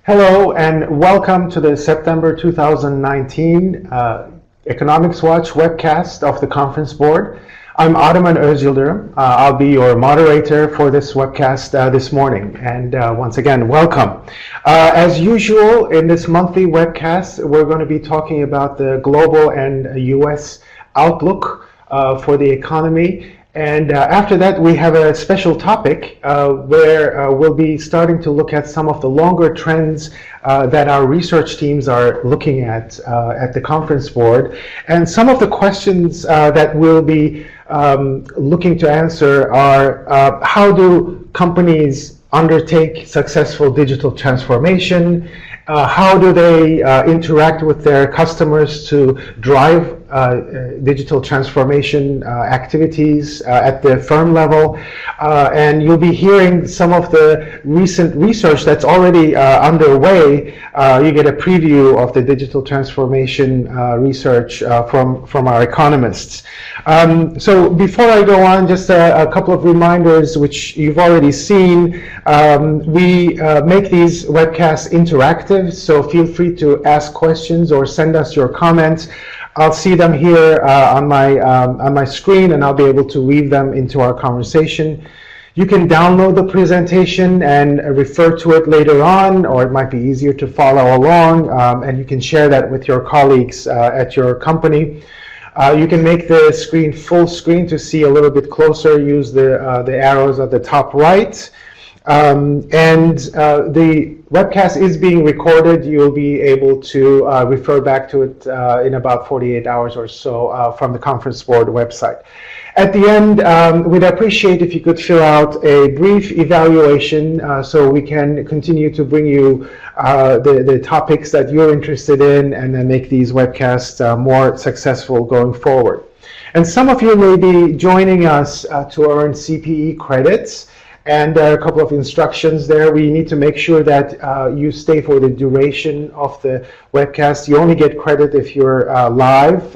Hello and welcome to the September 2019 Economics Watch webcast of the Conference Board. I'm Ataman Özyıldırım. I'll be your moderator for this webcast this morning. And once again, welcome. As usual, in this monthly webcast, we're going to be talking about the global and US outlook for the economy. And after that, we have a special topic where we'll be starting to look at some of the longer trends that our research teams are looking at the Conference Board. And some of the questions that we'll be looking to answer are how do companies undertake successful digital transformation? How do they interact with their customers to drive digital transformation activities at the firm level? And you'll be hearing some of the recent research that's already underway. You get a preview of the digital transformation research from our economists. So before I go on, just a couple of reminders which you've already seen. We make these webcasts interactive, so feel free to ask questions or send us your comments. I'll see them here on my screen, and I'll be able to weave them into our conversation. You can download the presentation and refer to it later on, or it might be easier to follow along, and you can share that with your colleagues at your company. You can make the screen full screen to see a little bit closer. Use the arrows at the top right. The webcast is being recorded. You'll be able to refer back to it in about 48 hours or so from the Conference Board website. At the end, we'd appreciate if you could fill out a brief evaluation so we can continue to bring you the topics that you're interested in and then make these webcasts more successful going forward. And some of you may be joining us to earn CPE credits. And there are a couple of instructions there. We need to make sure that you stay for the duration of the webcast. You only get credit if you're live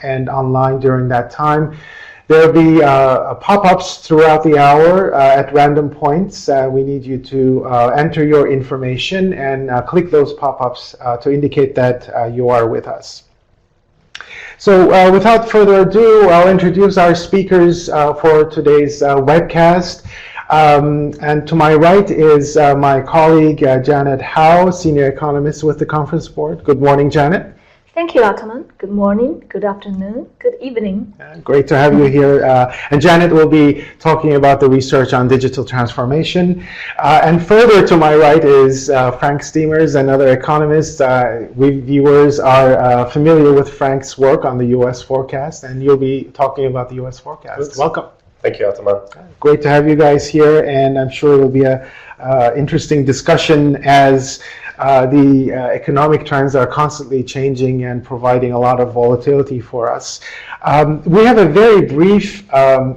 and online during that time. There'll be pop-ups throughout the hour at random points. We need you to enter your information and click those pop-ups to indicate that you are with us. So without further ado, I'll introduce our speakers for today's webcast. And to my right is my colleague, Janet Howe, Senior Economist with the Conference Board. Good morning, Janet. Thank you, Ataman. Good morning, good afternoon, good evening. Great to have you here. And Janet will be talking about the research on digital transformation. And further to my right is Frank Steemers, another economist. We viewers are familiar with Frank's work on the U.S. forecast, and you'll be talking about the U.S. forecast. Welcome. Thank you, Ataman. Great to have you guys here, and I'm sure it'll be a interesting discussion as the economic trends are constantly changing and providing a lot of volatility for us. We have a very brief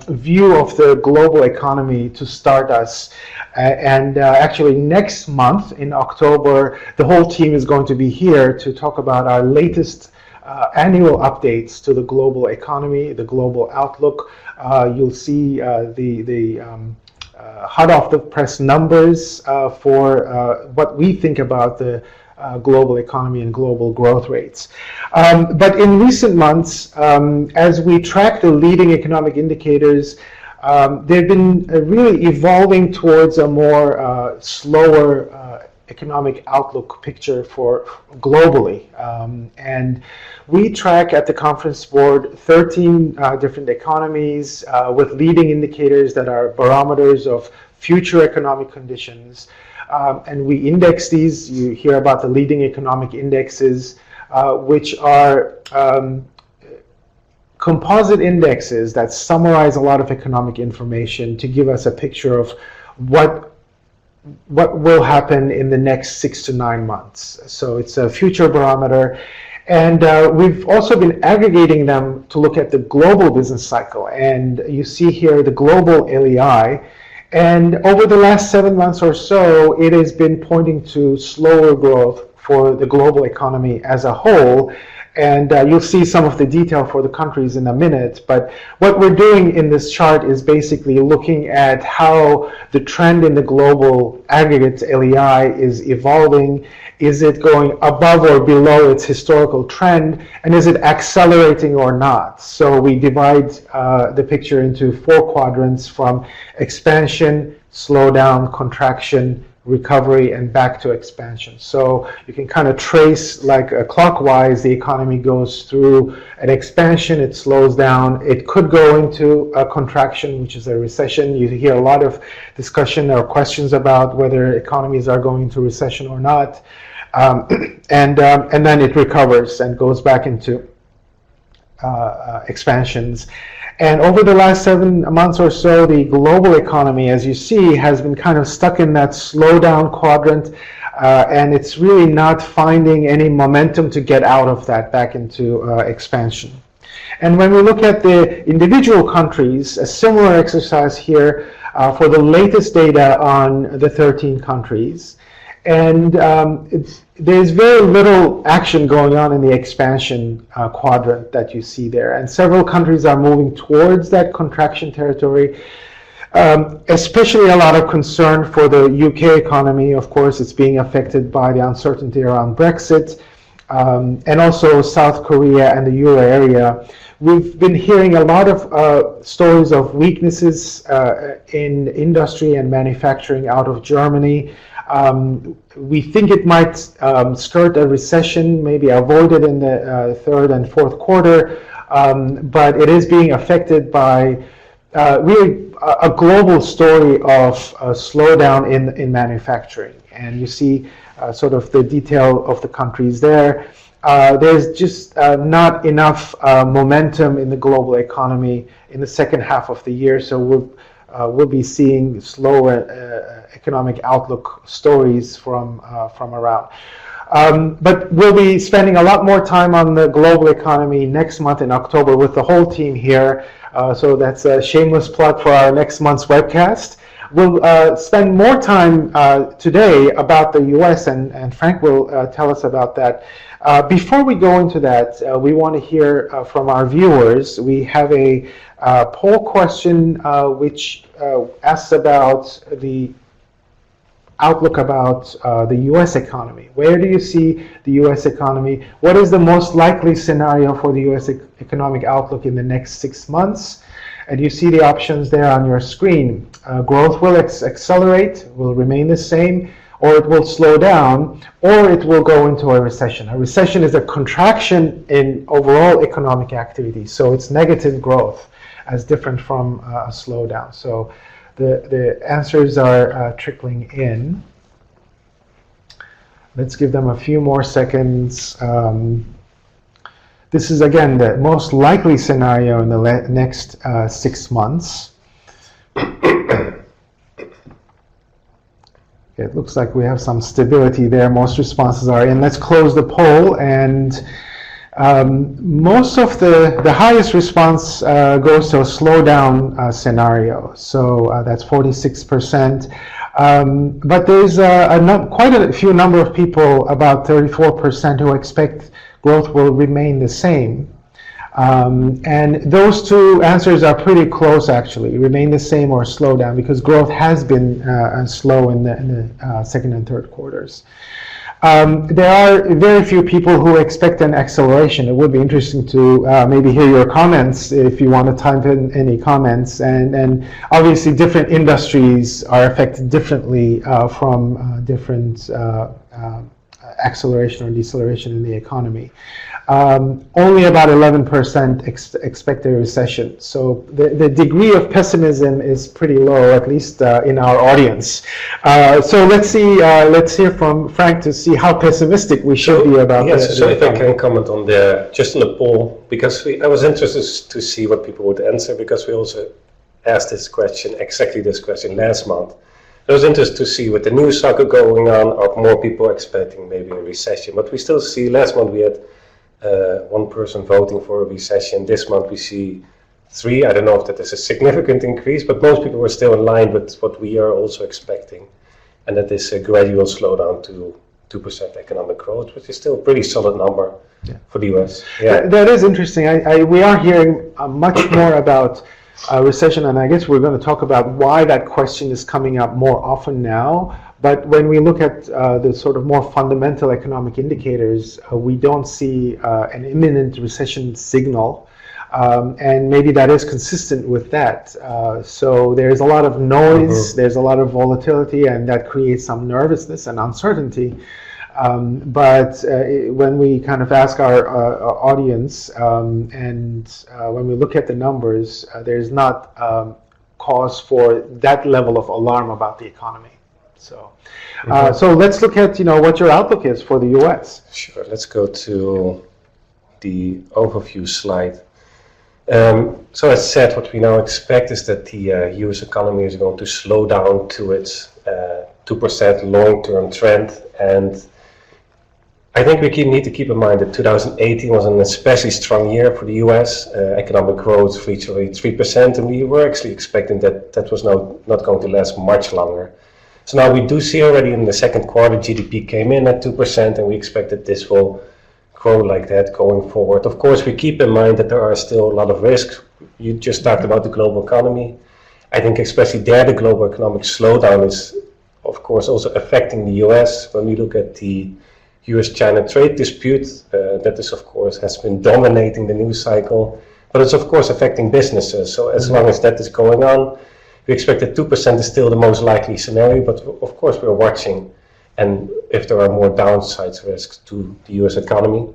view of the global economy to start us. Actually next month in October, the whole team is going to be here to talk about our latest annual updates to the global economy, the global outlook. You'll see the hot off the press numbers for what we think about the global economy and global growth rates. But in recent months, as we track the leading economic indicators, they've been really evolving towards a more slower economic outlook picture for globally. And we track at the Conference Board 13 different economies with leading indicators that are barometers of future economic conditions. And we index these. You hear about the leading economic indexes, which are composite indexes that summarize a lot of economic information to give us a picture of what will happen in the next 6 to 9 months. So it's a future barometer. And we've also been aggregating them to look at the global business cycle. And you see here the global LEI. And over the last 7 months or so, it has been pointing to slower growth for the global economy as a whole. And you'll see some of the detail for the countries in a minute. But what we're doing in this chart is basically looking at how the trend in the global aggregate LEI is evolving. Is it going above or below its historical trend? And is it accelerating or not? So we divide the picture into 4 quadrants from expansion, slowdown, contraction, recovery, and back to expansion. So you can kind of trace like clockwise, the economy goes through an expansion, it slows down, it could go into a contraction, which is a recession. You hear a lot of discussion or questions about whether economies are going into recession or not. And then it recovers and goes back into expansions. And over the last 7 months or so, the global economy, as you see, has been kind of stuck in that slowdown quadrant, and it's really not finding any momentum to get out of that back into expansion. And when we look at the individual countries, a similar exercise here for the latest data on the 13 countries. And there's very little action going on in the expansion quadrant that you see there. And several countries are moving towards that contraction territory, especially a lot of concern for the UK economy. Of course, it's being affected by the uncertainty around Brexit, and also South Korea and the Euro area. We've been hearing a lot of stories of weaknesses in industry and manufacturing out of Germany. We think it might skirt a recession, maybe avoided in the 3rd and 4th quarter, but it is being affected by really a global story of slowdown in manufacturing. And you see sort of the detail of the countries there. There's just not enough momentum in the global economy in the second half of the year, so we'll be seeing slower economic outlook stories from around. But we'll be spending a lot more time on the global economy next month in October with the whole team here. So that's a shameless plug for our next month's webcast. We'll spend more time today about the US, and Frank will tell us about that. Before we go into that, we want to hear from our viewers. We have a poll question which asks about the outlook about the US economy. Where do you see the US economy? What is the most likely scenario for the US economic outlook in the next 6 months? And you see the options there on your screen. Growth will accelerate, will remain the same, or it will slow down, or it will go into a recession. A recession is a contraction in overall economic activity, so it's negative growth, as different from a slowdown. So the answers are trickling in. Let's give them a few more seconds. This is, again, the most likely scenario in the next 6 months. It looks like we have some stability there. Most responses are in. Let's close the poll. And most of the highest response goes to a slowdown scenario. So that's 46%. But there's quite a few number of people, about 34%, who expect growth will remain the same. And those two answers are pretty close, actually, remain the same or slow down, because growth has been slow in the second and third quarters. There are very few people who expect an acceleration. It would be interesting to maybe hear your comments if you want to type in any comments. And obviously different industries are affected differently from different acceleration or deceleration in the economy. Only about 11% expect a recession. So the degree of pessimism is pretty low, at least in our audience. So let's hear from Frank to see how pessimistic we should be about this. So if I can comment on just on the poll, because I was interested to see what people would answer, because we also asked exactly this question last month. I was interested to see with the news cycle going on, are more people expecting maybe a recession. But we still see, last month we had one person voting for a recession. This month we see 3. I don't know if that is a significant increase, but most people were still in line with what we are also expecting. And that is a gradual slowdown to 2% economic growth, which is still a pretty solid number for the US. That is interesting. We are hearing much more about recession, and I guess we're going to talk about why that question is coming up more often now. But when we look at the sort of more fundamental economic indicators, we don't see an imminent recession signal. And maybe that is consistent with that. So there's a lot of noise, there's a lot of volatility, and that creates some nervousness and uncertainty. But when we kind of ask our audience, and when we look at the numbers, there's not cause for that level of alarm about the economy. So, so let's look at what your outlook is for the U.S. Sure. Let's go to the overview slide. So as said, what we now expect is that the US economy is going to slow down to its 2% long-term trend, and I think we need to keep in mind that 2018 was an especially strong year for the US. Economic growth reached already 3%, and we were actually expecting that was not going to last much longer. So now we do see already in the second quarter GDP came in at 2%, and we expect that this will grow like that going forward. Of course, we keep in mind that there are still a lot of risks. You just talked about the global economy. I think especially there the global economic slowdown is of course also affecting the US. When we look at the US-China trade dispute, that is of course has been dominating the news cycle, but it's of course affecting businesses. So as long as that is going on, we expect that 2% is still the most likely scenario, but of course we're watching and if there are more downside risks to the US economy.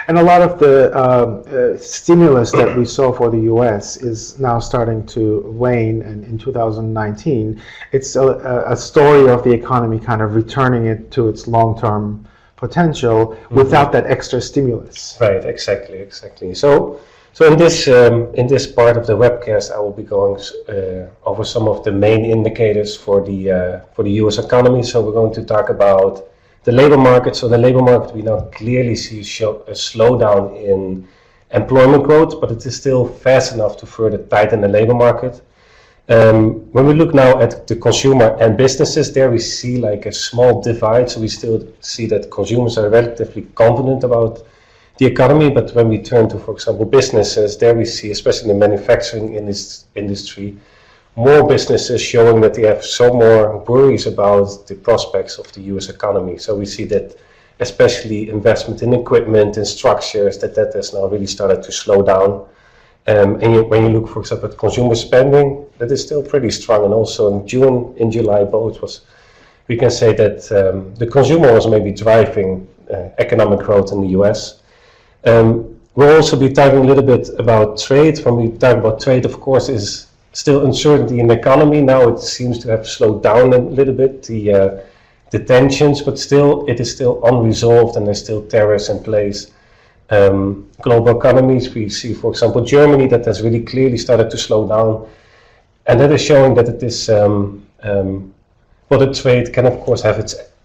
And a lot of the stimulus that we saw for the US is now starting to wane, and in 2019 it's a story of the economy kind of returning it to its long-term potential without that extra stimulus. Right, exactly. So in this part of the webcast, I will be going over some of the main indicators for the US economy. So we're going to talk about the labor market. So the labor market, we now clearly see a slowdown in employment growth, but it is still fast enough to further tighten the labor market. When we look now at the consumer and businesses, there we see like a small divide. So we still see that consumers are relatively confident about the economy, but when we turn to, for example, businesses, there we see, especially in the manufacturing industry, more businesses showing that they have some more worries about the prospects of the US economy. So we see that especially investment in equipment and structures, that has now really started to slow down. And when you look, for example, at consumer spending, that is still pretty strong. And also in June, in July, we can say that the consumer was maybe driving economic growth in the US. We'll also be talking a little bit about trade. When we talk about trade, of course, is still uncertainty in the economy. Now it seems to have slowed down a little bit, the tensions, but still it is still unresolved and there's still tariffs in place. Global economies, we see, for example, Germany, that has really clearly started to slow down. And that is showing that it is, the trade can of course have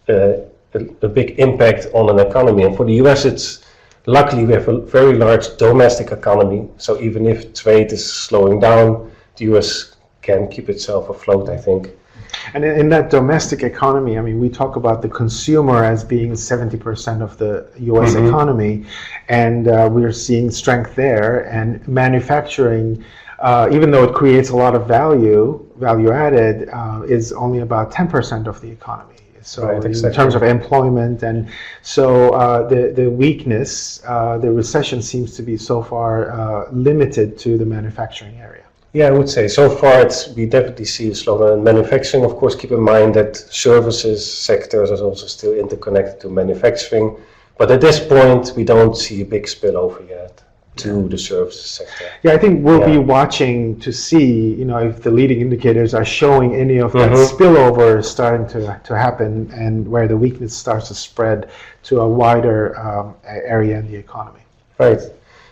a big impact on an economy. And for the US, luckily we have a very large domestic economy. So even if trade is slowing down, the US can keep itself afloat, I think. And in that domestic economy, I mean, we talk about the consumer as being 70% of the US economy, and we're seeing strength there. And manufacturing, even though it creates a lot of value added, is only about 10% of the economy. So right, exactly. In terms of employment, and so the weakness, the recession seems to be so far limited to the manufacturing area. Yeah, I would say so far we definitely see a slowdown in manufacturing. Of course, keep in mind that services sectors are also still interconnected to manufacturing. But at this point, we don't see a big spillover yet to the services sector. Yeah, I think we'll be watching to see, if the leading indicators are showing any of that spillover starting to happen, and where the weakness starts to spread to a wider area in the economy. Right.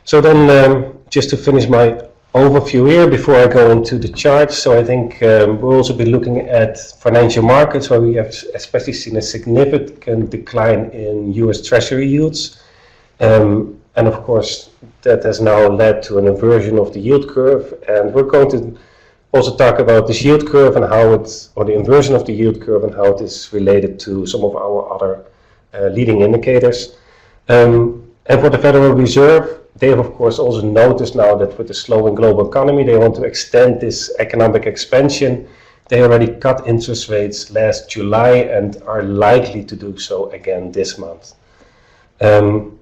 So then, just to finish my overview here before I go into the charts. So I think we'll also be looking at financial markets, where we have especially seen a significant decline in US Treasury yields. And of course, that has now led to an inversion of the yield curve. And we're going to also talk about this yield curve and how the inversion of the yield curve and how it is related to some of our other leading indicators. And for the Federal Reserve, they have of course also noticed now that with the slowing global economy, they want to extend this economic expansion. They already cut interest rates last July and are likely to do so again this month. And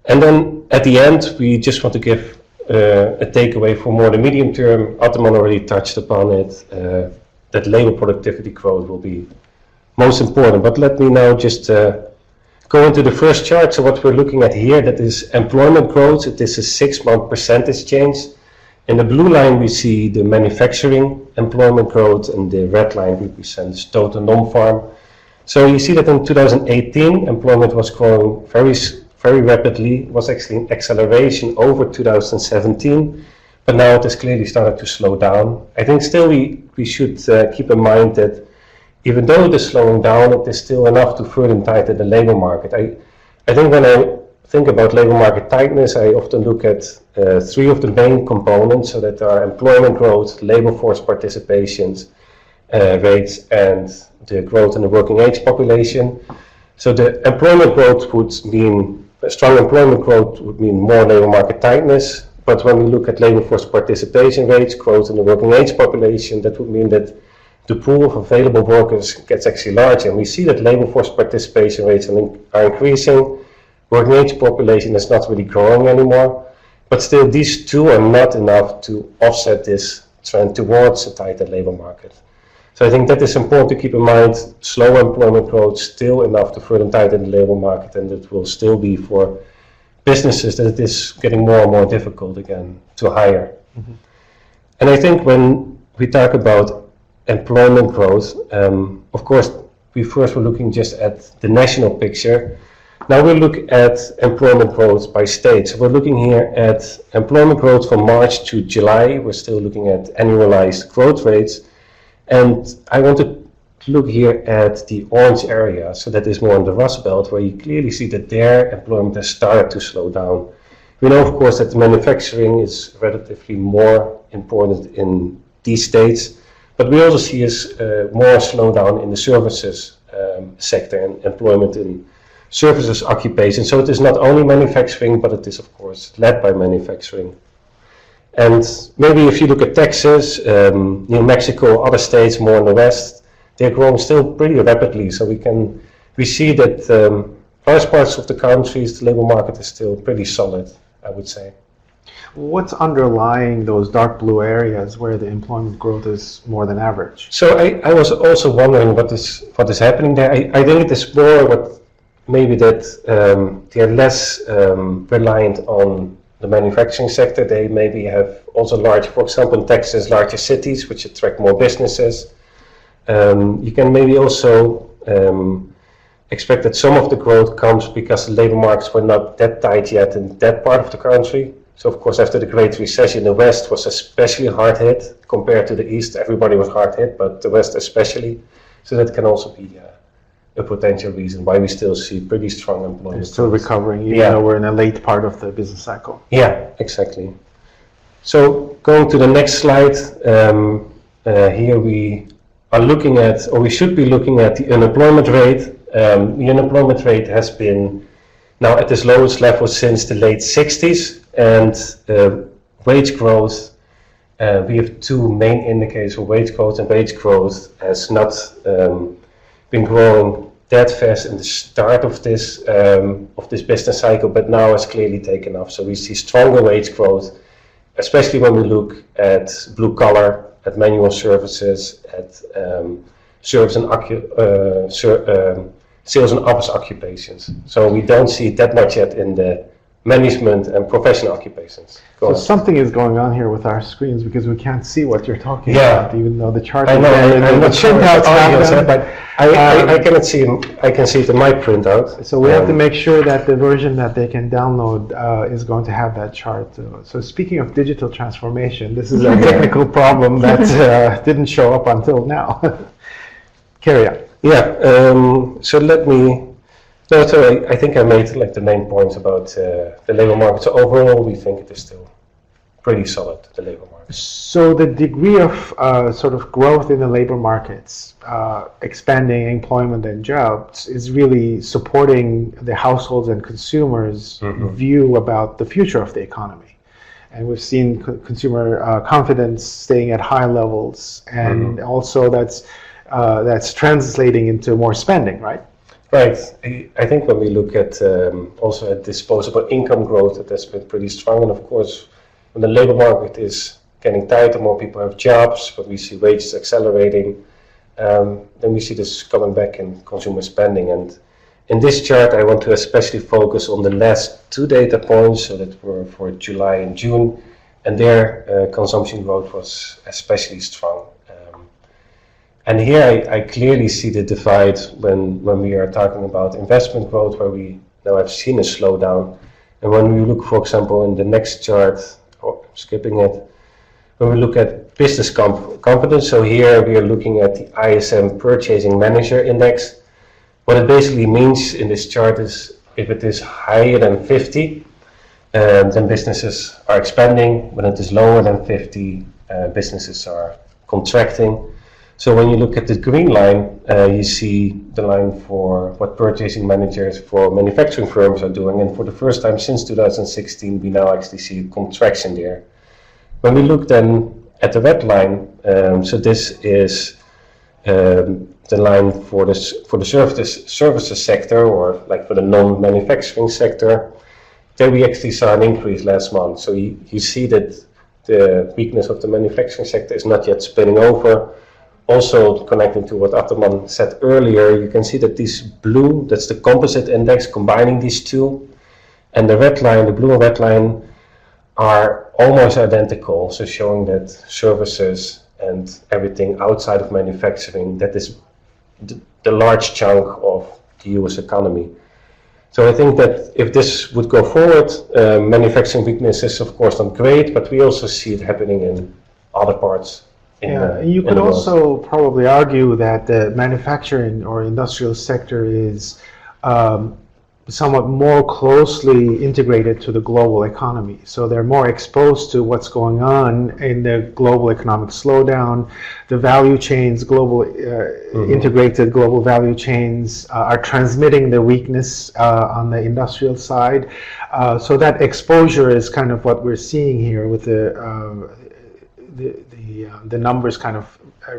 then at the end, we just want to give a takeaway for more the medium term. Ottoman already touched upon it, that labor productivity growth will be most important. But let me now just go into the first chart. So what we're looking at here, that is employment growth. It is a 6-month percentage change. In the blue line, we see the manufacturing employment growth, and the red line represents total non-farm. So you see that in 2018, employment was growing very rapidly. It was actually an acceleration over 2017, but now it has clearly started to slow down. I think still we should keep in mind that even though it is slowing down, it is still enough to further tighten the labor market. I think when I think about labor market tightness, I often look at 3 of the main components, so that are employment growth, labor force participations rates, and the growth in the working age population. So the employment growth would mean, strong employment growth would mean more labor market tightness, but when we look at labor force participation rates, growth in the working age population, that would mean that the pool of available workers gets actually larger, and we see that labor force participation rates are increasing. Working age population is not really growing anymore, but still these two are not enough to offset this trend towards a tighter labor market. So I think that is important to keep in mind. Slow employment growth still enough to further tighten the labor market, and it will still be for businesses that it is getting more and more difficult again to hire. Mm-hmm. And I think when we talk about employment growth, of course we first were looking just at the national picture. Now we look at employment growth by state. So we're looking here at employment growth from March to July. We're still looking at annualized growth rates. And I want to look here at the orange area. So that is more on the Rust Belt, where you clearly see that their employment has started to slow down. We know, of course, that manufacturing is relatively more important in these states, but we also see more slowdown in the services sector and employment in services occupation. So it is not only manufacturing, but it is of course led by manufacturing. And maybe if you look at Texas, New Mexico, other states more in the west, they're growing still pretty rapidly. So we see that most parts of the countries, the labor market is still pretty solid, I would say. What's underlying those dark blue areas where the employment growth is more than average? So I was also wondering what is happening there. I think it is more maybe that they're less reliant on the manufacturing sector. They maybe have also large, for example in Texas, larger cities which attract more businesses. You can maybe also expect that some of the growth comes because the labor markets were not that tight yet in that part of the country. So of course after the Great Recession, the West was especially hard hit compared to the East. Everybody was hard hit, but the West especially. So that can also be a potential reason why we still see pretty strong employment. They're still recovering, even though we're in a late part of the business cycle. Yeah, exactly. So going to the next slide, here we are looking at, or we should be looking at, the unemployment rate. The unemployment rate has been now at its lowest level since the late 60s, and wage growth, we have two main indicators for wage growth, and wage growth has not been growing that fast in the start of this business cycle, but now it's clearly taken off. So we see stronger wage growth, especially when we look at blue collar, at manual services, at sales and office occupations. So we don't see that much yet in the management and professional occupations. So something is going on here with our screens because we can't see what you're talking about, even though the chart is there. I'm not sure how it's happened, but I cannot see them. I can see it in my printout. So we have to make sure that the version that they can download is going to have that chart. So speaking of digital transformation, this is a technical problem that didn't show up until now. Carry on. Yeah. So let me. No, so I think I made like the main points about the labor market. So overall, we think it is still pretty solid, the labor market. So the degree of sort of growth in the labor markets, expanding employment and jobs, is really supporting the households and consumers' view about the future of the economy. And we've seen consumer confidence staying at high levels, and also that's translating into more spending, right? Right. I think when we look at also at disposable income growth, that has been pretty strong. And of course, when the labor market is getting tighter, more people have jobs, but we see wages accelerating, then we see this coming back in consumer spending. And in this chart, I want to especially focus on the last two data points, so that were for July and June, and their consumption growth was especially strong. And here I clearly see the divide when we are talking about investment growth, where we now have seen a slowdown. And when we look, for example, in the next chart, skipping it, when we look at business confidence, so here we are looking at the ISM Purchasing Manager Index. What it basically means in this chart is if it is higher than 50, then businesses are expanding. When it is lower than 50, businesses are contracting. So when you look at the green line, you see the line for what purchasing managers for manufacturing firms are doing. And for the first time since 2016, we now actually see a contraction there. When we look then at the red line, so this is the line for the services sector, or like for the non-manufacturing sector, there we actually saw an increase last month. So you see that the weakness of the manufacturing sector is not yet spilling over. Also connecting to what Atterman said earlier, you can see that this blue, that's the composite index combining these two, and the red line, the blue and red line, are almost identical, so showing that services and everything outside of manufacturing, that is the large chunk of the US economy. So I think that if this would go forward, manufacturing weakness is of course not great, but we also see it happening in other parts. You could also probably argue that the manufacturing or industrial sector is somewhat more closely integrated to the global economy. So they're more exposed to what's going on in the global economic slowdown. The value chains, integrated global value chains are transmitting the weakness on the industrial side. So that exposure is kind of what we're seeing here with the numbers kind of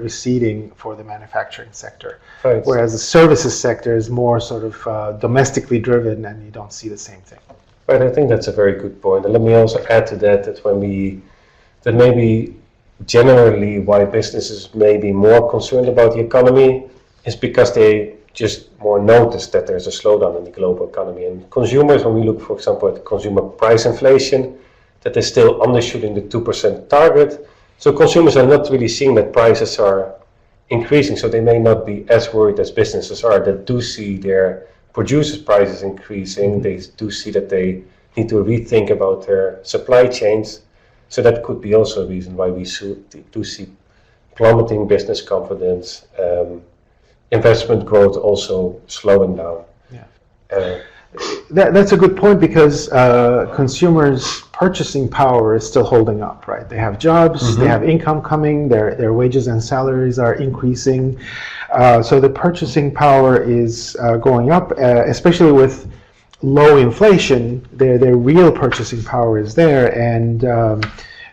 receding for the manufacturing sector, right. Whereas the services sector is more sort of domestically driven, and you don't see the same thing. Right, I think that's a very good point. And let me also add to that that maybe generally why businesses may be more concerned about the economy is because they just more notice that there's a slowdown in the global economy. And consumers, when we look, for example, at consumer price inflation, that is still undershooting the 2% target. So consumers are not really seeing that prices are increasing, so they may not be as worried as businesses are that do see their producers' prices increasing. They do see that they need to rethink about their supply chains. So that could be also a reason why we do see plummeting business confidence, investment growth also slowing down. Yeah. That's a good point, because consumers' purchasing power is still holding up, right? They have jobs, they have income coming, their wages and salaries are increasing. So the purchasing power is going up, especially with low inflation. Their real purchasing power is there, and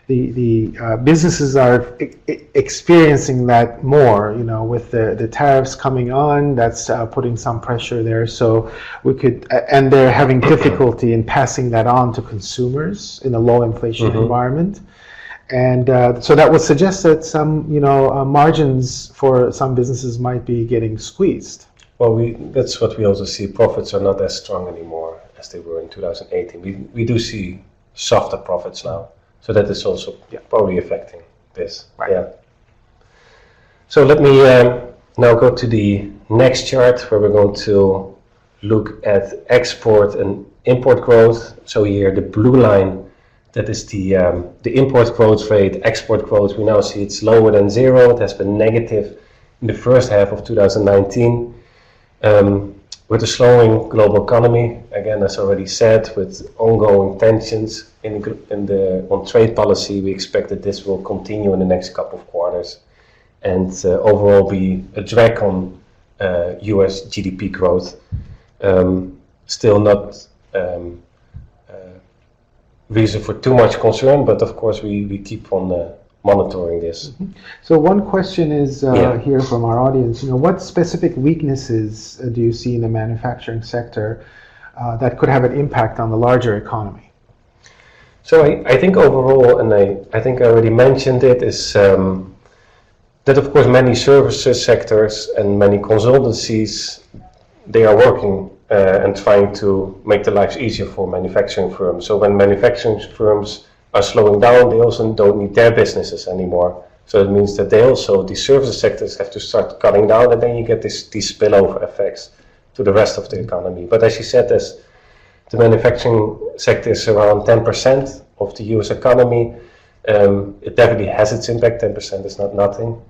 the businesses are experiencing that more, with the tariffs coming on. That's putting some pressure there. So and they're having difficulty in passing that on to consumers in a low inflation environment. And so that would suggest that some, margins for some businesses might be getting squeezed. Well, that's what we also see. Profits are not as strong anymore as they were in 2018. We do see softer profits now. So that is also probably affecting this. Right. Yeah. So let me now go to the next chart, where we're going to look at export and import growth. So here the blue line, that is the import growth rate. Export growth, we now see it's lower than zero. It has been negative in the first half of 2019. with a slowing global economy, again, as already said, with ongoing tensions on trade policy, we expect that this will continue in the next couple of quarters and overall be a drag on US GDP growth. Still not reason for too much concern, but of course we keep on monitoring this. Mm-hmm. So one question is here from our audience, what specific weaknesses do you see in the manufacturing sector that could have an impact on the larger economy? So I think overall, and I think I already mentioned it, is that of course many services sectors and many consultancies, they are working and trying to make the lives easier for manufacturing firms. So when manufacturing firms are slowing down, they also don't need their businesses anymore. So it means that these services sectors have to start cutting down, and then you get these spillover effects to the rest of the economy. But as you said, as the manufacturing sector is around 10% of the US economy, it definitely has its impact. 10% is not nothing.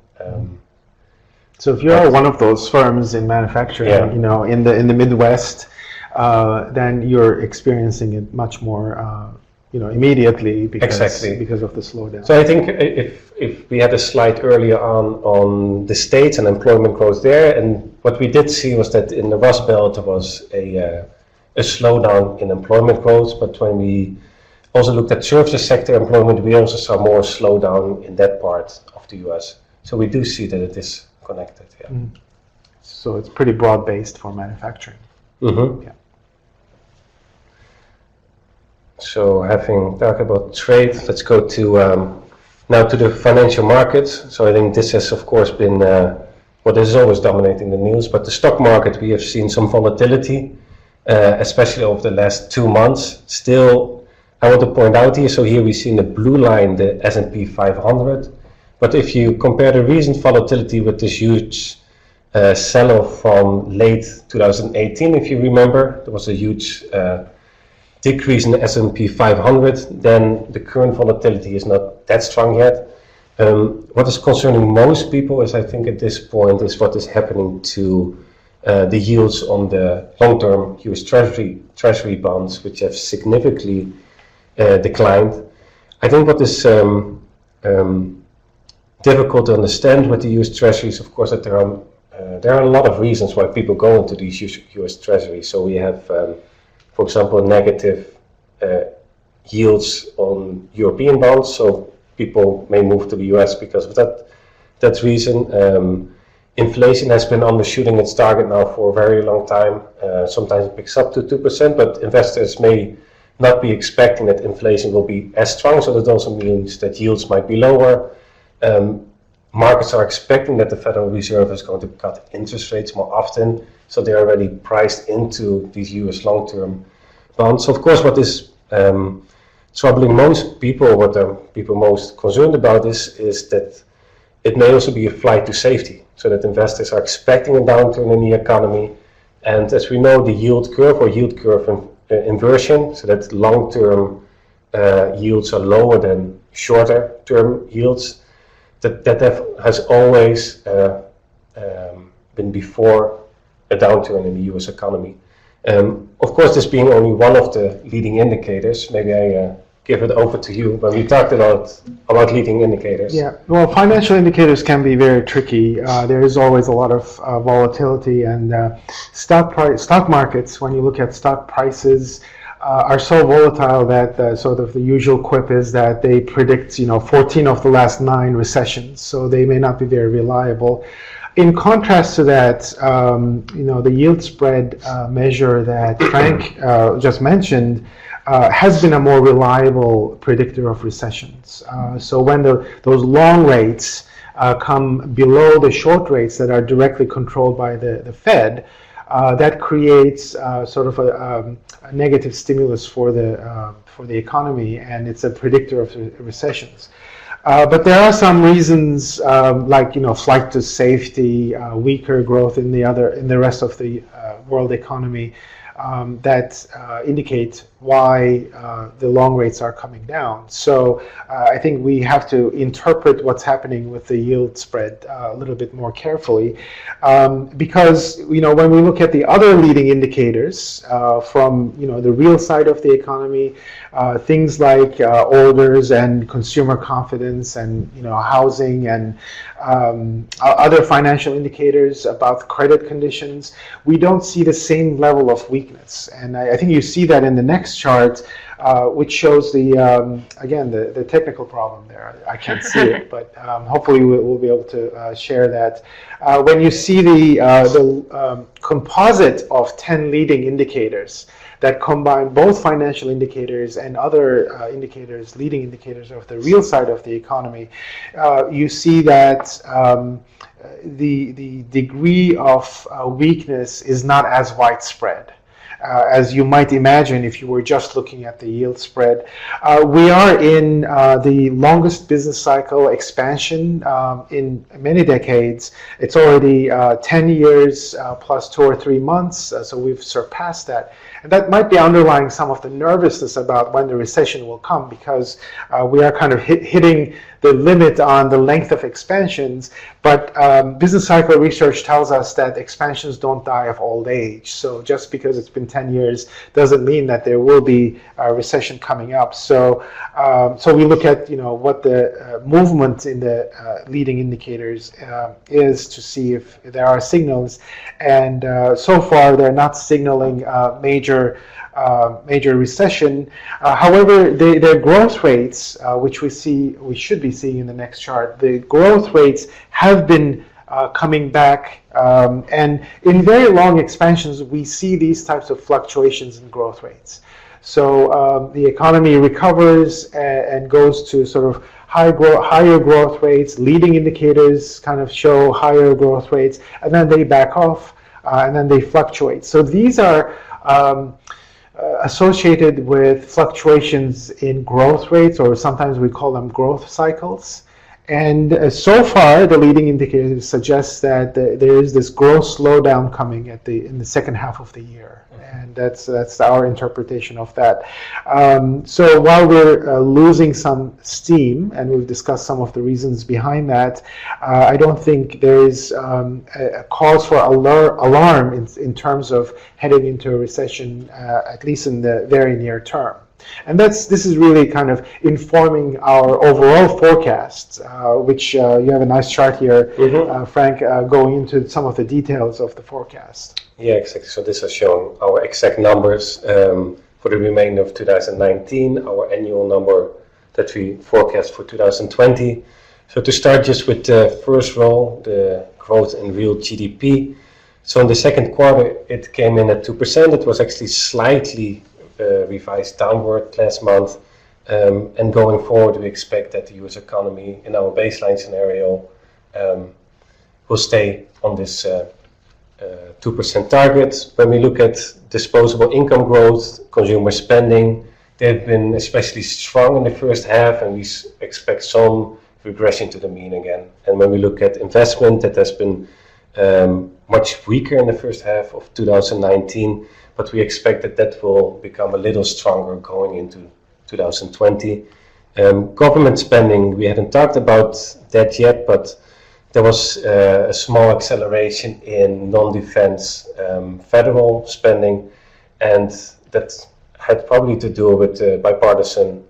So if you're one of those firms in manufacturing, in the Midwest, then you're experiencing it much more, immediately because of the slowdown. So I think if we had a slide earlier on the states and employment growth there, and what we did see was that in the Rust Belt there was a slowdown in employment growth, but when we also looked at services sector employment, we also saw more slowdown in that part of the US. So we do see that it is connected. Yeah. Mm. So it's pretty broad-based for manufacturing. Mm-hmm. Yeah. So having talked about trade, let's go to now to the financial markets. So I think this has of course been what is always dominating the news, but the stock market, we have seen some volatility, especially over the last 2 months. Still, I want to point out here, so here we see in the blue line the S&P 500, but if you compare the recent volatility with this huge sell-off from late 2018, if you remember, there was a huge decrease in the S&P 500, then the current volatility is not that strong yet. What is concerning most people is, I think at this point, is what is happening to the yields on the long-term US Treasury bonds, which have significantly declined. I think what is difficult to understand with the US Treasuries, of course, that there are a lot of reasons why people go into these US Treasuries. So we have, for example, negative yields on European bonds, so people may move to the US because of that reason. Inflation has been undershooting its target now for a very long time. Sometimes it picks up to 2%, but investors may not be expecting that inflation will be as strong, so that also means that yields might be lower. Markets are expecting that the Federal Reserve is going to cut interest rates more often, so they're already priced into these US long-term bonds. So of course, what is troubling most people, what are people most concerned about is that it may also be a flight to safety, so that investors are expecting a downturn in the economy. And as we know, the yield curve or yield curve inversion, so that long-term yields are lower than shorter-term yields, that has always been before a downturn in the US economy. Of course, this being only one of the leading indicators, maybe I give it over to you when we talked about leading indicators. Yeah, well, financial indicators can be very tricky. There is always a lot of volatility, and stock markets, when you look at stock prices, are so volatile that sort of the usual quip is that they predict 14 of the last 9 recessions, so they may not be very reliable. In contrast to that, the yield spread measure that Frank just mentioned has been a more reliable predictor of recessions. So when those long rates come below the short rates that are directly controlled by the Fed, that creates sort of a negative stimulus for the economy, and it's a predictor of recessions. But there are some reasons, like flight to safety, weaker growth in the rest of the world economy, that indicate why the long rates are coming down. So I think we have to interpret what's happening with the yield spread a little bit more carefully, because when we look at the other leading indicators from the real side of the economy, things like orders and consumer confidence and housing and other financial indicators about credit conditions, we don't see the same level of weakness. And I think you see that in the next chart, which shows again the technical problem there. I can't see it, but hopefully we'll be able to share that. When you see the composite of 10 leading indicators that combine both financial indicators and other indicators, leading indicators of the real side of the economy, you see that the degree of weakness is not as widespread as you might imagine if you were just looking at the yield spread. We are in the longest business cycle expansion in many decades. It's already 10 years plus 2 or 3 months, so we've surpassed that. And that might be underlying some of the nervousness about when the recession will come, because we are kind of hitting the limit on the length of expansions, but business cycle research tells us that expansions don't die of old age. So just because it's been 10 years doesn't mean that there will be a recession coming up. So we look at what the movement in the leading indicators is to see if there are signals, and so far they're not signaling major recession. However, their growth rates, which we should be seeing in the next chart, the growth rates have been coming back, and in very long expansions we see these types of fluctuations in growth rates. So the economy recovers and goes to sort of higher growth rates. Leading indicators kind of show higher growth rates, and then they back off, and then they fluctuate. So these are associated with fluctuations in growth rates, or sometimes we call them growth cycles. And so far, the leading indicators suggest that there is this growth slowdown coming in the second half of the year, and that's our interpretation of that. So while we're losing some steam, and we've discussed some of the reasons behind that, I don't think there is a cause for alarm in terms of heading into a recession, at least in the very near term. And this is really kind of informing our overall forecasts, which you have a nice chart here, Frank, going into some of the details of the forecast. Yeah, exactly. So this is showing our exact numbers for the remainder of 2019, our annual number that we forecast for 2020. So to start just with the first row, the growth in real GDP. So in the second quarter, it came in at 2%. It was actually slightly revised downward last month, and going forward we expect that the US economy in our baseline scenario will stay on this 2% target. When we look at disposable income growth, consumer spending, they've been especially strong in the first half, and we expect some regression to the mean again. And when we look at investment, that has been much weaker in the first half of 2019, but we expect that will become a little stronger going into 2020. Government spending, we hadn't talked about that yet, but there was a small acceleration in non-defense federal spending, and that had probably to do with the bipartisan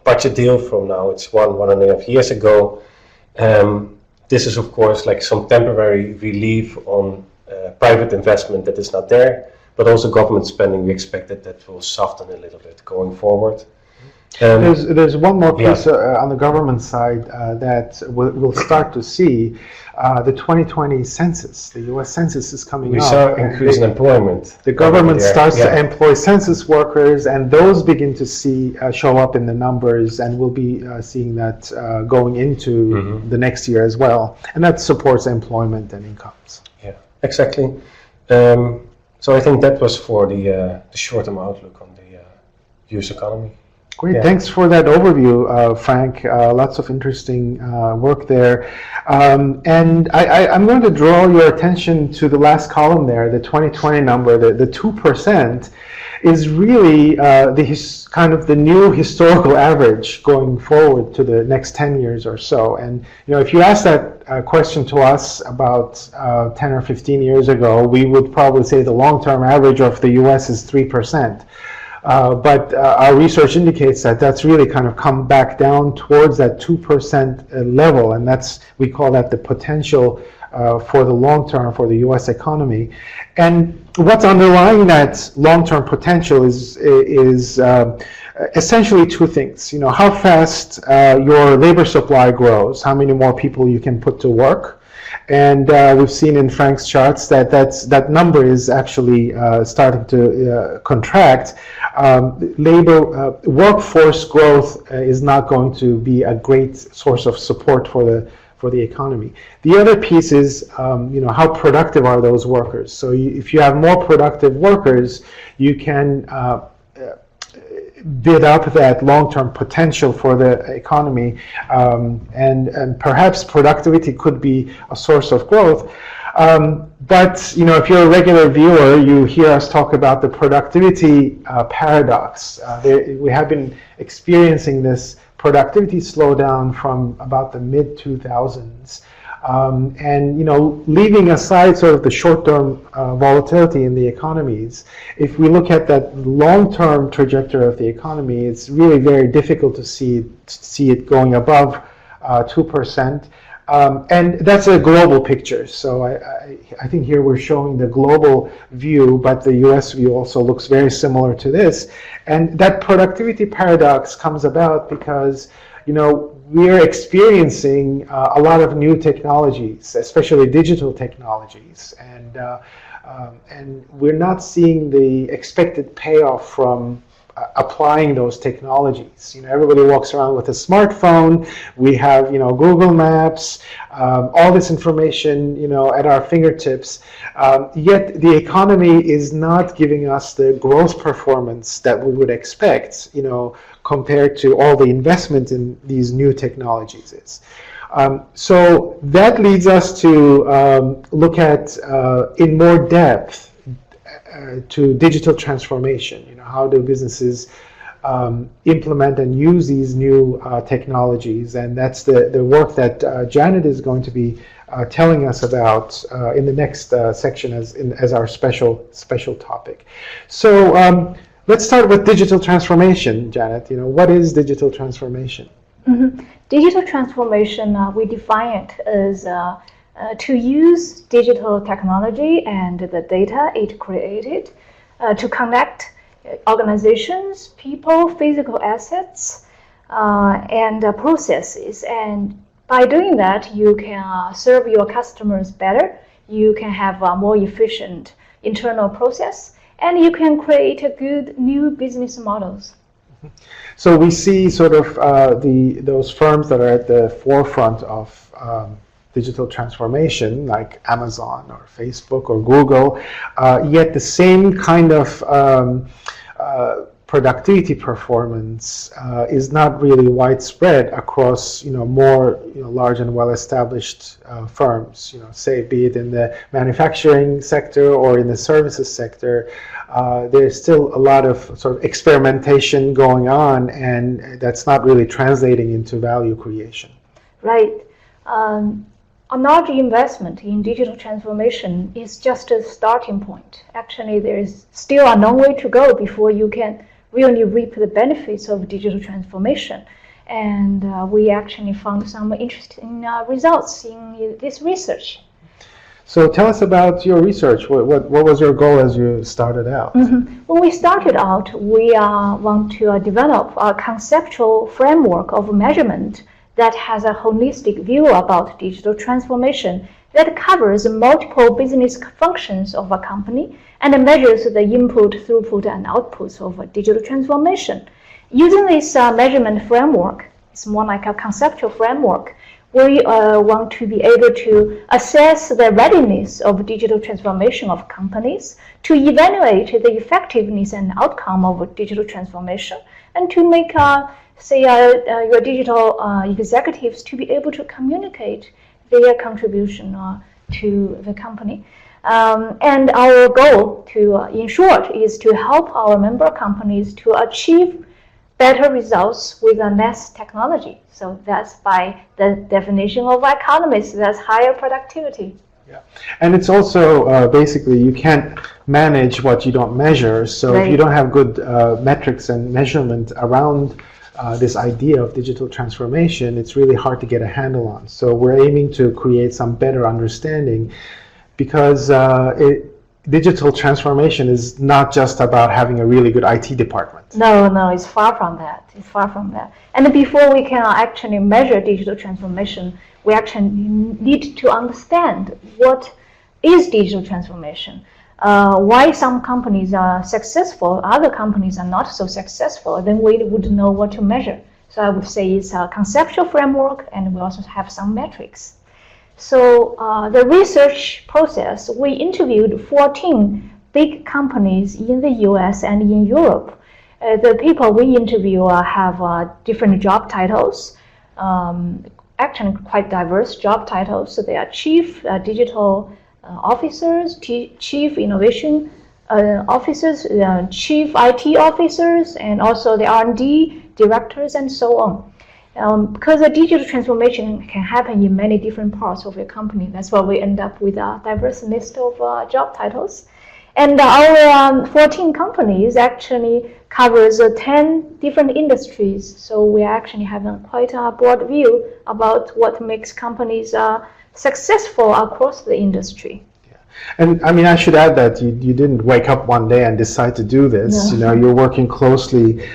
budget deal from now, it's 1.5 years ago. This is of course like some temporary relief on private investment that is not there. But also government spending, we expect that will soften a little bit going forward. There's one more piece on the government side that we'll start to see. The 2020 census, the U.S. census is coming up. We saw increase in employment. The government starts to employ census workers, and those begin to show up in the numbers, and we'll be seeing that going into the next year as well. And that supports employment and incomes. Yeah, exactly. So I think that was for the short-term outlook on the US economy. Great, Yeah. thanks for that overview, Frank. Lots of interesting work there. And I'm going to draw your attention to the last column there, the 2020 number, the 2%, is really kind of the new historical average going forward to the next 10 years or so. And if you ask that question to us about 10 or 15 years ago, we would probably say the long-term average of the US is 3%. But our research indicates that that's really kind of come back down towards that 2% level, and we call that the potential for the long term for the U.S. economy. And what's underlying that long-term potential is essentially two things. How fast your labor supply grows, how many more people you can put to work. And we've seen in Frank's charts that number is actually starting to contract. Workforce growth is not going to be a great source of support for the economy. The other piece is, how productive are those workers? So if you have more productive workers, you can bid up that long-term potential for the economy, and perhaps productivity could be a source of growth. But if you're a regular viewer, you hear us talk about the productivity paradox. We have been experiencing this productivity slowdown from about the mid-2000s. And leaving aside sort of the short-term volatility in the economies, if we look at that long-term trajectory of the economy, it's really very difficult to see it going above 2%. And that's a global picture. So I think here we're showing the global view, but the US view also looks very similar to this. And that productivity paradox comes about because we're experiencing a lot of new technologies, especially digital technologies, and we're not seeing the expected payoff from applying those technologies. Everybody walks around with a smartphone. We have, Google Maps, all this information, at our fingertips. Yet the economy is not giving us the growth performance that we would expect, compared to all the investment in these new technologies is. So that leads us to look at, in more depth, to digital transformation. How do businesses implement and use these new technologies? And that's the work that Janet is going to be telling us about in the next section as our special topic. So let's start with digital transformation, Janet. What is digital transformation? Mm-hmm. Digital transformation, we define it as to use digital technology and the data it created to connect organizations, people, physical assets, and processes. And by doing that, you can serve your customers better, you can have a more efficient internal process, and you can create a good new business models. So we see sort of those firms that are at the forefront of digital transformation, like Amazon or Facebook or Google, yet the same kind of productivity performance is not really widespread across more large and well-established firms. Say be it in the manufacturing sector or in the services sector, there's still a lot of sort of experimentation going on, and that's not really translating into value creation. Right. A large investment in digital transformation is just a starting point. Actually, there is still a long way to go before you can really reap the benefits of digital transformation. And we actually found some interesting results in this research. So tell us about your research. What was your goal as you started out? Mm-hmm. When we started out, we want to develop a conceptual framework of measurement that has a holistic view about digital transformation that covers multiple business functions of a company and measures the input, throughput, and outputs of a digital transformation. Using this measurement framework, it's more like a conceptual framework, we want to be able to assess the readiness of digital transformation of companies, to evaluate the effectiveness and outcome of digital transformation, and to make, say, your digital executives to be able to communicate their contribution to the company. And our goal, in short, is to help our member companies to achieve better results with less technology. So that's by the definition of economists, that's higher productivity. Yeah. And it's also basically you can't manage what you don't measure. So if you don't have good metrics and measurement around this idea of digital transformation, it's really hard to get a handle on. So we're aiming to create some better understanding, because digital transformation is not just about having a really good IT department. No, it's far from that. It's far from that. And before we can actually measure digital transformation, we actually need to understand what is digital transformation. Why some companies are successful, other companies are not so successful, then we would know what to measure. So I would say it's a conceptual framework, and we also have some metrics. So the research process, we interviewed 14 big companies in the US and in Europe. The people we interview have different job titles, actually quite diverse job titles. So they are chief digital officers, chief innovation officers, chief IT officers, and also the R&D directors, and so on. Because the digital transformation can happen in many different parts of your company. That's why we end up with a diverse list of job titles. And our 14 companies actually covers 10 different industries. So we actually have quite a broad view about what makes companies successful across the industry. And I mean, I should add that you didn't wake up one day and decide to do this. No. You know, you're working closely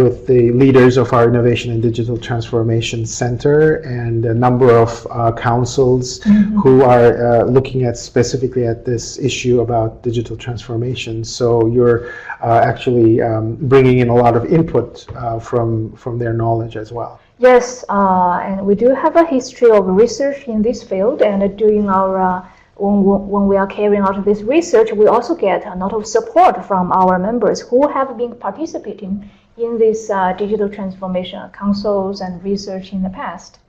with the leaders of our Innovation and Digital Transformation Center and a number of councils who are looking at specifically at this issue about digital transformation. So you're actually bringing in a lot of input from their knowledge as well. Yes, and we do have a history of research in this field, and during our when we are carrying out this research, we also get a lot of support from our members who have been participating in this digital transformation councils and research in the past.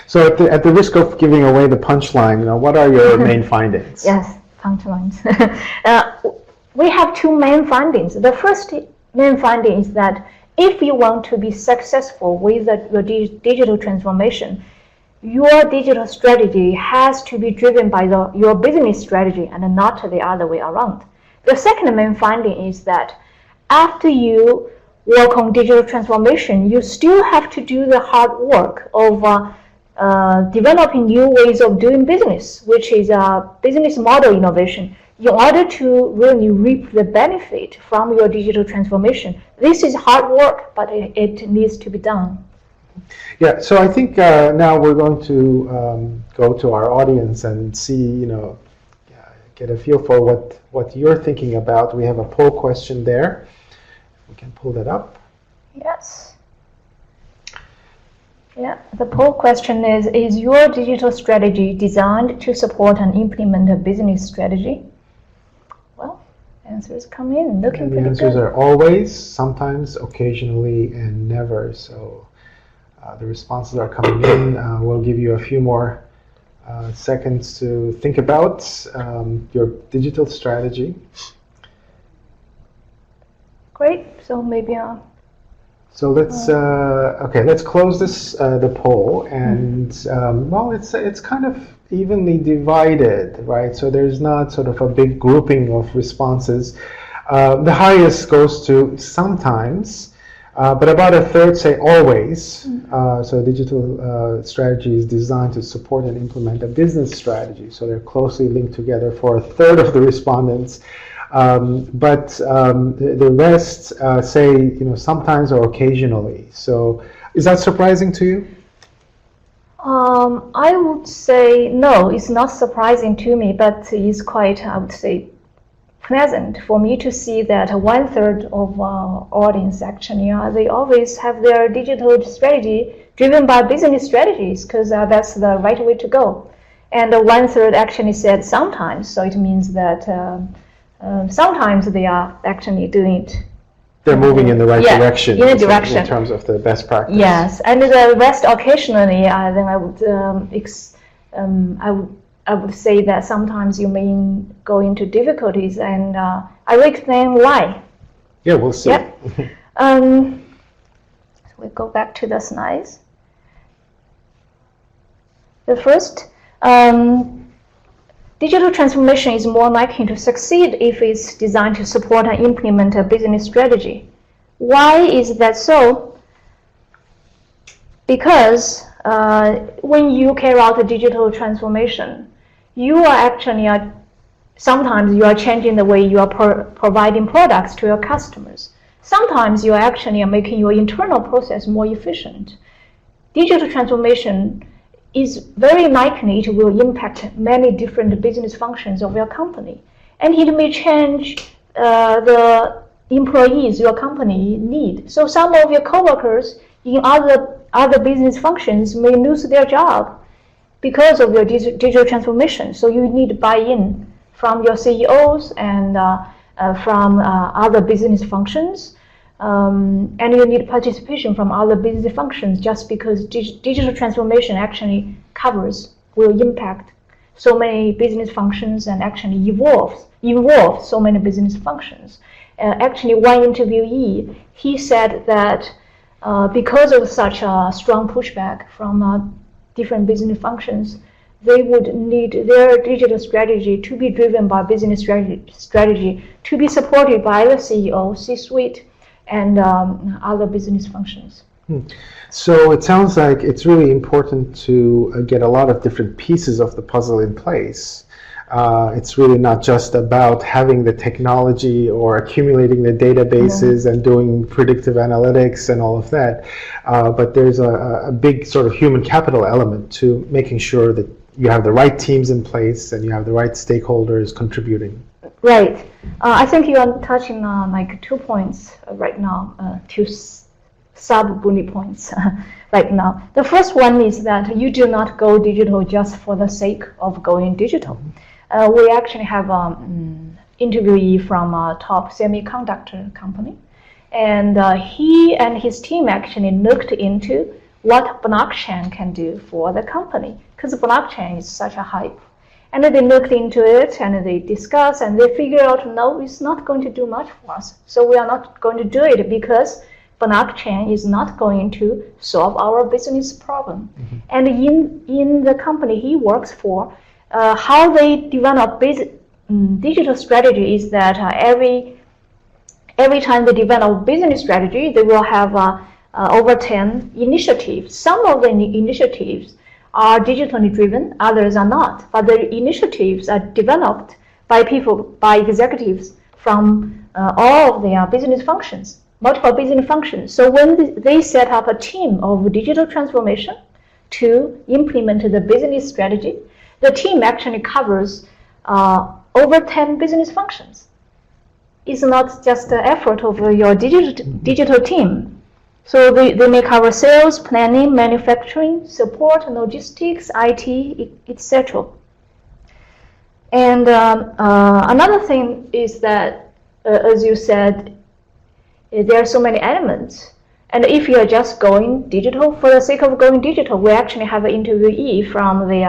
So at the risk of giving away the punchline, you know, what are your main findings? Yes, punchlines. We have two main findings. The first main finding is that if you want to be successful with your digital transformation, your digital strategy has to be driven by your business strategy and not the other way around. The second main finding is that after you work on digital transformation, you still have to do the hard work of developing new ways of doing business, which is a business model innovation, in order to really reap the benefit from your digital transformation. This is hard work, but it needs to be done. Yeah, so I think now we're going to go to our audience and see, you know, get a feel for what you're thinking about. We have a poll question there. We can pull that up. Yes. Yeah, the poll question is your digital strategy designed to support and implement a business strategy? Well, answers come in looking And the pretty answers good. are always, sometimes, occasionally, and never. So the responses are coming in. We'll give you a few more seconds to think about your digital strategy. Great. So maybe So let's close the poll, and well, it's kind of evenly divided, right? So there's not sort of a big grouping of responses. The highest goes to sometimes. But about a third say always. So digital strategy is designed to support and implement a business strategy. So they're closely linked together for a third of the respondents. But the rest say, you know, sometimes or occasionally. So is that surprising to you? I would say no, it's not surprising to me, but it's quite, I would say, pleasant for me to see that 1/3 of our audience actually they always have their digital strategy driven by business strategies, because that's the right way to go. And 1/3 actually said sometimes, so it means that sometimes they are actually doing it they're moving in the right Yeah, direction. in a direction. In terms of the best practice. Yes, and the rest occasionally, then I would say that sometimes you may go into difficulties, and I will explain why. Yeah, we'll see. Yep. So we go back to the slides. The first, digital transformation is more likely to succeed if it's designed to support and implement a business strategy. Why is that so? Because when you carry out a digital transformation, you are actually sometimes you are changing the way you are providing products to your customers. Sometimes you are actually making your internal process more efficient. Digital transformation is very likely it will impact many different business functions of your company, and it may change the employees your company need. So some of your coworkers in other business functions may lose their job because of your digital transformation. So you need buy-in from your CEOs and from other business functions, and you need participation from other business functions, just because digital transformation actually will impact so many business functions and actually involve so many business functions. Actually, one interviewee, he said that because of such a strong pushback from different business functions, they would need their digital strategy to be driven by business strategy to be supported by the CEO, C-suite, and other business functions. So it sounds like it's really important to get a lot of different pieces of the puzzle in place. It's really not just about having the technology or accumulating the databases and doing predictive analytics and all of that, but there's a big sort of human capital element to making sure that you have the right teams in place and you have the right stakeholders contributing. Right. I think you are touching on like 2 points right now, 2 sub-bullet points right now. The first one is that you do not go digital just for the sake of going digital. We actually have an interviewee from a top semiconductor company, and he and his team actually looked into what blockchain can do for the company, because blockchain is such a hype. And they looked into it and they discussed and they figured out, no, it's not going to do much for us. So we are not going to do it because blockchain is not going to solve our business problem. And in the company he works for, how they develop digital strategy is that every time they develop business strategy, they will have over 10 initiatives. Some of the initiatives are digitally driven, others are not. But the initiatives are developed by executives from all of their business functions, multiple business functions. So when they set up a team of digital transformation to implement the business strategy, the team actually covers over 10 business functions. It's not just the effort of your digital team. So they may cover sales, planning, manufacturing, support, logistics, IT, etc. And another thing is that, as you said, there are so many elements. And if you are just going digital for the sake of going digital, we actually have an interviewee from the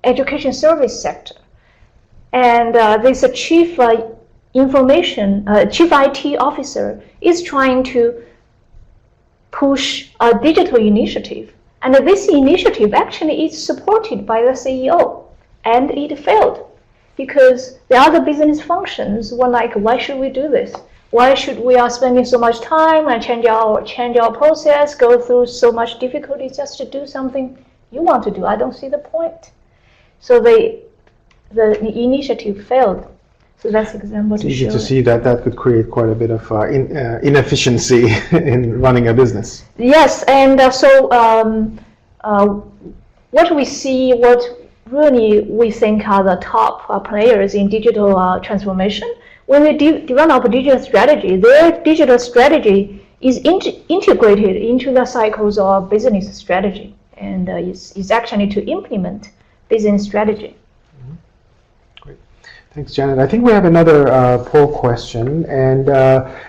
education service sector. And this chief IT officer is trying to push a digital initiative. And this initiative actually is supported by the CEO. And it failed because the other business functions were like, why should we do this? Why should we are spending so much time and change our process, go through so much difficulty just to do something you want to do? I don't see the point. So the initiative failed. So that's an example to show. It's easy to see that could create quite a bit of inefficiency in running a business. Yes, and what we see, what really we think are the top players in digital transformation, when they develop a digital strategy, their digital strategy is integrated into the cycles of business strategy, and is actually to implement business strategy. Thanks, Janet. I think we have another poll question, and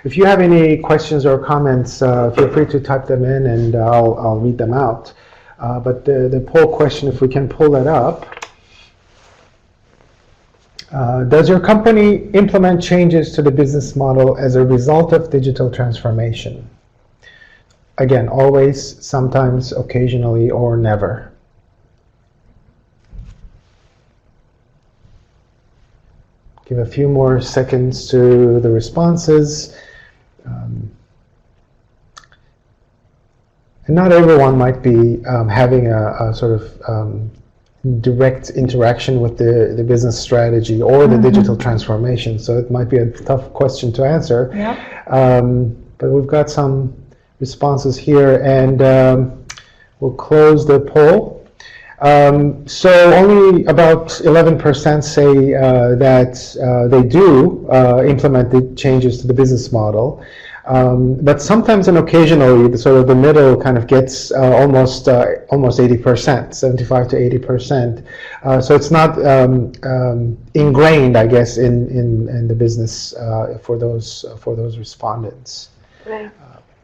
if you have any questions or comments, feel free to type them in, and I'll read them out. But the poll question, if we can pull that up. Does your company implement changes to the business model as a result of digital transformation? Again, always, sometimes, occasionally, or never. Give a few more seconds to the responses. And not everyone might be having a sort of direct interaction with the business strategy or the digital transformation. So it might be a tough question to answer. Yeah. But we've got some responses here, and we'll close the poll. So only about 11% say that they do implement the changes to the business model. But sometimes and occasionally, the middle kind of gets almost 80%, 75 to 80%. So it's not ingrained, I guess, in the business for those respondents. Right.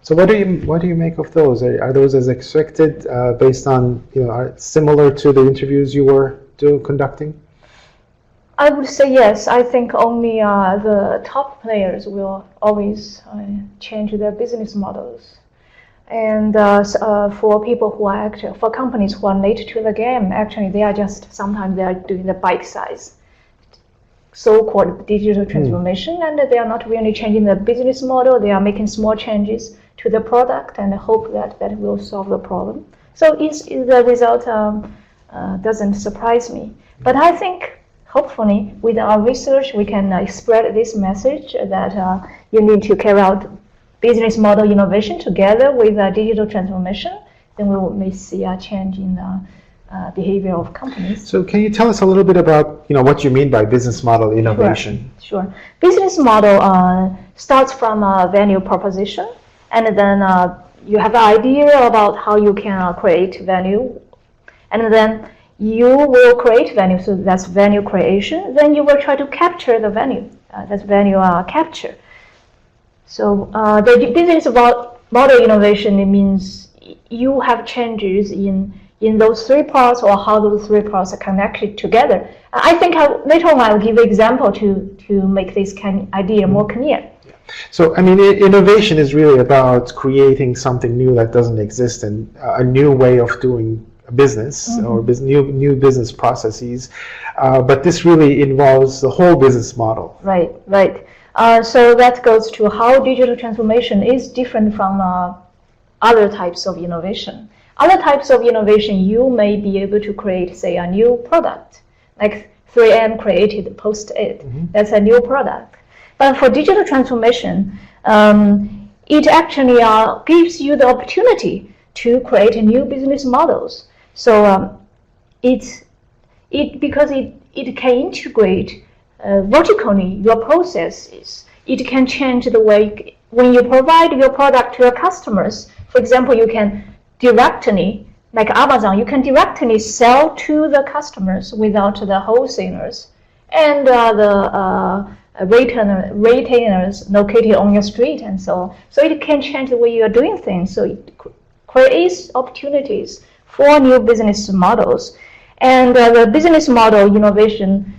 So what do you make of those? Are those as expected, based on, are similar to the interviews you were conducting? I would say yes. I think only the top players will always change their business models. And for people who are for companies who are late to the game, actually they are sometimes they are doing the bite size, so-called digital transformation, and they are not really changing the business model. They are making small changes to the product and hope that will solve the problem. So the result doesn't surprise me. But I think hopefully with our research we can spread this message that you need to carry out business model innovation together with digital transformation. Then we may see a change in the behavior of companies. So can you tell us a little bit about what you mean by business model innovation? Sure. Business model starts from a value proposition, and then you have an idea about how you can create value, and then you will create value, so that's value creation. Then you will try to capture the value, that's value capture. So the business model innovation, it means you have changes in those three parts, or how those three parts are connected together. I think later on I'll give an example to make this kind of idea more clear. So, I mean, innovation is really about creating something new that doesn't exist, and a new way of doing business, or new business processes. But this really involves the whole business model. Right. So that goes to how digital transformation is different from other types of innovation. Other types of innovation, you may be able to create, say, a new product, like 3M created Post-it. That's a new product. But for digital transformation, it actually gives you the opportunity to create new business models. So because it can integrate vertically your processes. It can change the way when you provide your product to your customers. For example, you can directly, like Amazon, you can directly sell to the customers without the wholesalers and the retailers located on your street, and so it can change the way you are doing things. So it creates opportunities for new business models, and the business model innovation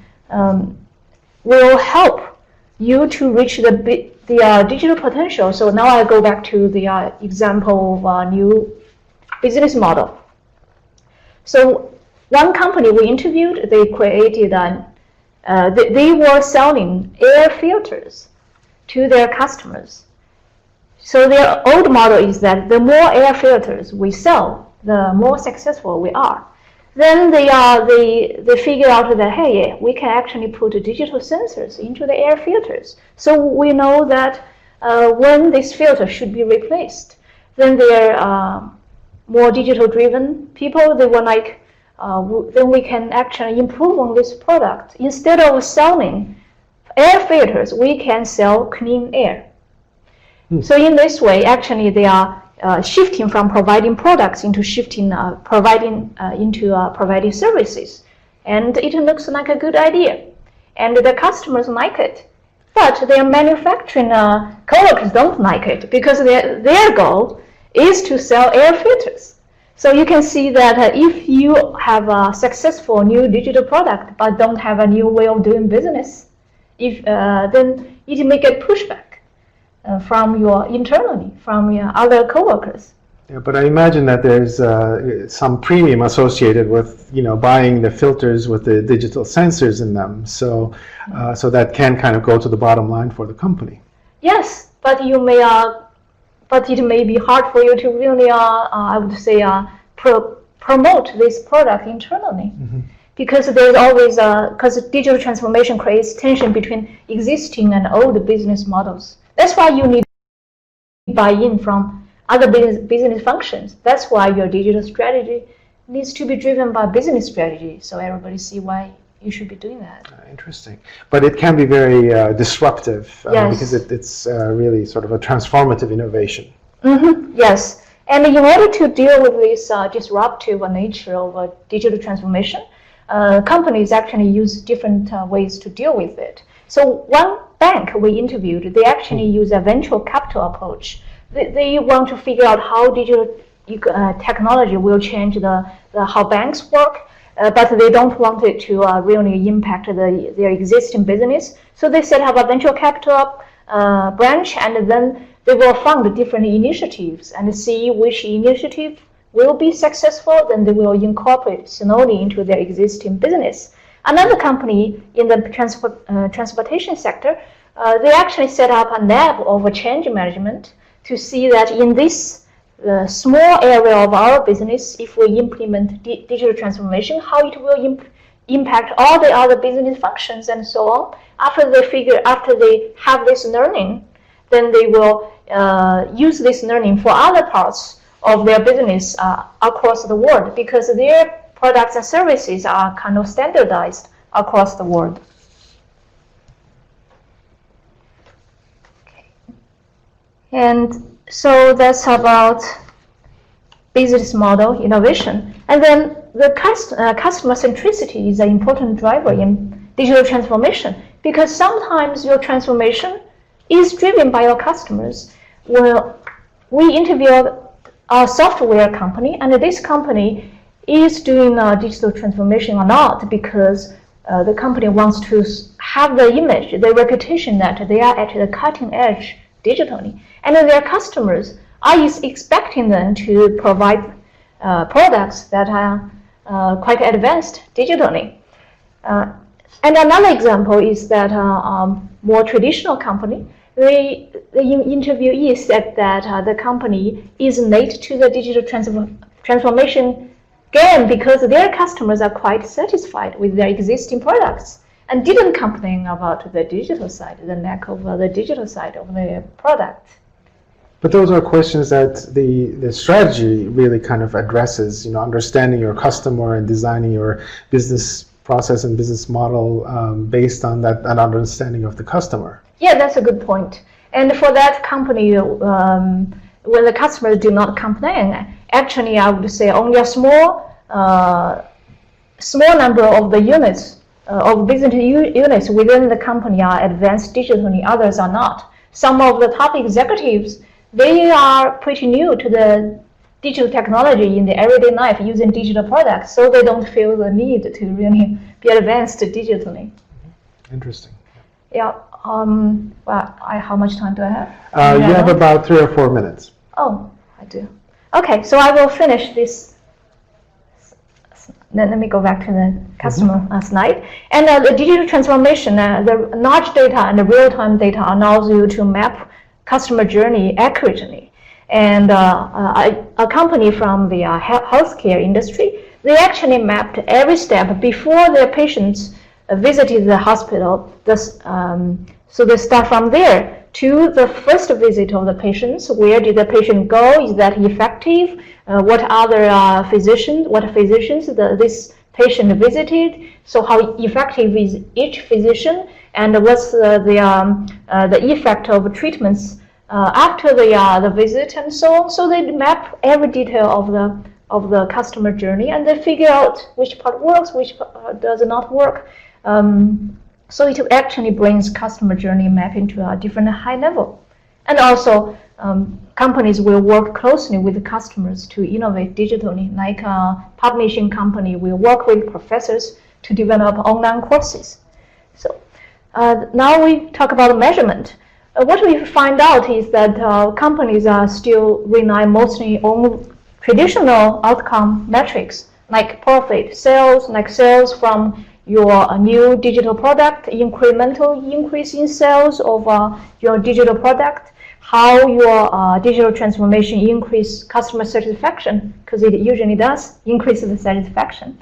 will help you to reach the digital potential. So now I go back to the example of a new business model. So one company we interviewed, they created they were selling air filters to their customers. So their old model is that the more air filters we sell, the more successful we are. Then they figure out that, hey, we can actually put digital sensors into the air filters. So we know that when this filter should be replaced, then they're more digital driven people. They were like, then we can actually improve on this product. Instead of selling air filters, we can sell clean air. So in this way, actually, they are shifting from providing products into providing services, and it looks like a good idea. and the customers like it. But their manufacturing coworkers don't like it because their goal is to sell air filters. So you can see that if you have a successful new digital product but don't have a new way of doing business, then it may get pushback from your internally, from your other coworkers. Yeah, but I imagine that there's some premium associated with buying the filters with the digital sensors in them. So so that can kind of go to the bottom line for the company. Yes, but it may be hard for you to really, I would say, promote this product internally. Mm-hmm. Because there's always because digital transformation creates tension between existing and old business models. That's why you need buy-in from other business functions. That's why your digital strategy needs to be driven by business strategy, so everybody see why you should be doing that. Interesting. But it can be very disruptive yes. Because it's really sort of a transformative innovation. Mm-hmm. Yes. And in order to deal with this disruptive nature of digital transformation, companies actually use different ways to deal with it. So one bank we interviewed, they actually use a venture capital approach. They want to figure out how digital technology will change how banks work, but they don't want it to really impact their existing business. So they set up a venture capital branch, and then they will fund different initiatives and see which initiative will be successful. Then they will incorporate slowly into their existing business. Another company in the transportation sector, they actually set up a lab of change management to see that in this small area of our business, if we implement digital transformation, how it will impact all the other business functions and so on. After they have this learning, then they will use this learning for other parts of their business across the world, because their products and services are kind of standardized across the world. Okay. And so that's about business model innovation. And then the customer centricity is an important driver in digital transformation, because sometimes your transformation is driven by your customers. Well, we interviewed a software company, and this company is doing digital transformation or not because the company wants to have the image, the reputation that they are at the cutting edge digitally. And their customers are expecting them to provide products that are quite advanced digitally. And another example is that more traditional company, the interviewee said that the company is late to the digital transformation game because their customers are quite satisfied with their existing products and didn't complain about the digital side, the lack of the digital side of the product. But those are questions that the strategy really kind of addresses, understanding your customer and designing your business process and business model based on an understanding of the customer. Yeah, that's a good point. And for that company, when the customers do not complain, actually I would say only a small number of the units, of business units within the company are advanced digitally, others are not. Some of the top executives, they are pretty new to the digital technology in the everyday life using digital products, so they don't feel the need to really be advanced digitally. Interesting. Yeah. Well, how much time do I have? You have about 3 or 4 minutes. Oh, I do. Okay, so I will finish this. Let me go back to the customer slide. And the digital transformation, the large data and the real-time data allows you to map customer journey accurately. And a company from the healthcare industry, they actually mapped every step before their patients visited the hospital. So they start from there to the first visit of the patients. Where did the patient go? Is that effective? What physicians this patient visited? So how effective is each physician? And what's the effect of treatments after the visit and so on? So they map every detail of the customer journey, and they figure out which part works, which part does not work. So it actually brings customer journey mapping to a different high level. And also, companies will work closely with the customers to innovate digitally. Like a publishing company will work with professors to develop online courses. So now we talk about measurement. What we find out is that companies are still rely mostly on traditional outcome metrics, like profit, sales, like sales from your new digital product, incremental increase in sales of your digital product, how your digital transformation increase customer satisfaction, because it usually does increase the satisfaction.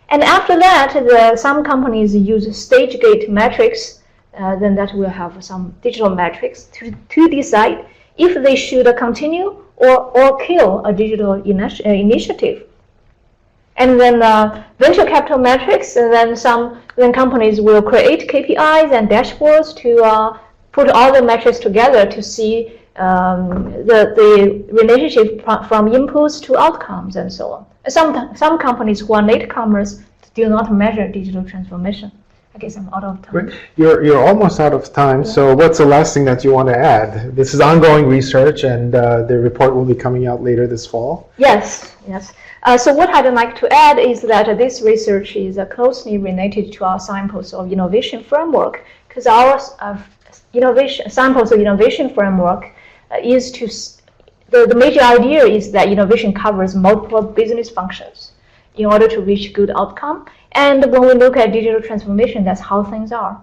And after that, some companies use stage gate metrics, then that will have some digital metrics to decide if they should continue or kill a digital initiative. And then venture capital metrics, and then companies will create KPIs and dashboards to put all the metrics together to see the relationship from inputs to outcomes and so on. Some companies who are latecomers do not measure digital transformation. I guess I'm out of time. Great. You're almost out of time. Yeah. So what's the last thing that you want to add? This is ongoing research, and the report will be coming out later this fall. Yes. So what I'd like to add is that this research is closely related to our samples of innovation framework, because our samples of innovation framework is to, the major idea is that innovation covers multiple business functions in order to reach good outcome. And when we look at digital transformation, that's how things are.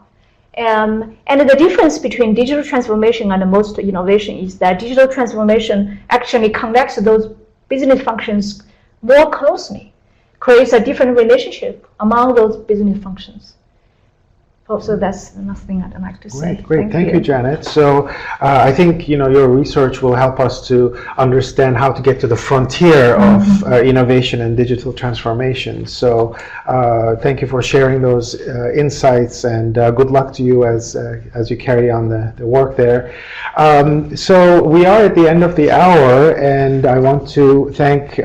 And the difference between digital transformation and most innovation is that digital transformation actually connects those business functions more closely, creates a different relationship among those business functions. So that's the last thing I'd like to say. Great. Thank you, Janet. So I think your research will help us to understand how to get to the frontier of innovation and digital transformation. So thank you for sharing those insights, and good luck to you as you carry on the work there. So we are at the end of the hour, and I want to thank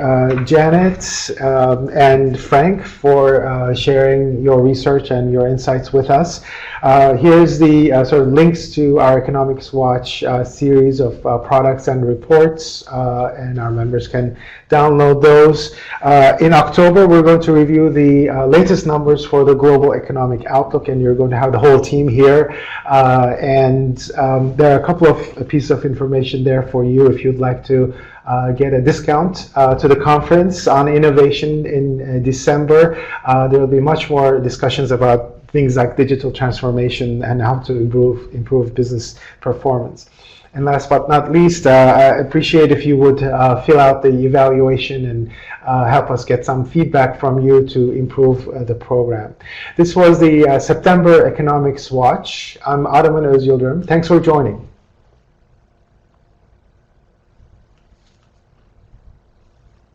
Janet and Frank for sharing your research and your insights with us. Here's the sort of links to our Economics Watch series of products and reports, and our members can download those. In October, we're going to review the latest numbers for the global economic outlook, and you're going to have the whole team here. And there are a couple of pieces of information there for you if you'd like to get a discount to the conference on innovation in December. There will be much more discussions about things like digital transformation and how to improve business performance. And last but not least, I appreciate if you would fill out the evaluation and help us get some feedback from you to improve the program. This was the September Economics Watch. I'm Ataman Özyıldırım. Thanks for joining.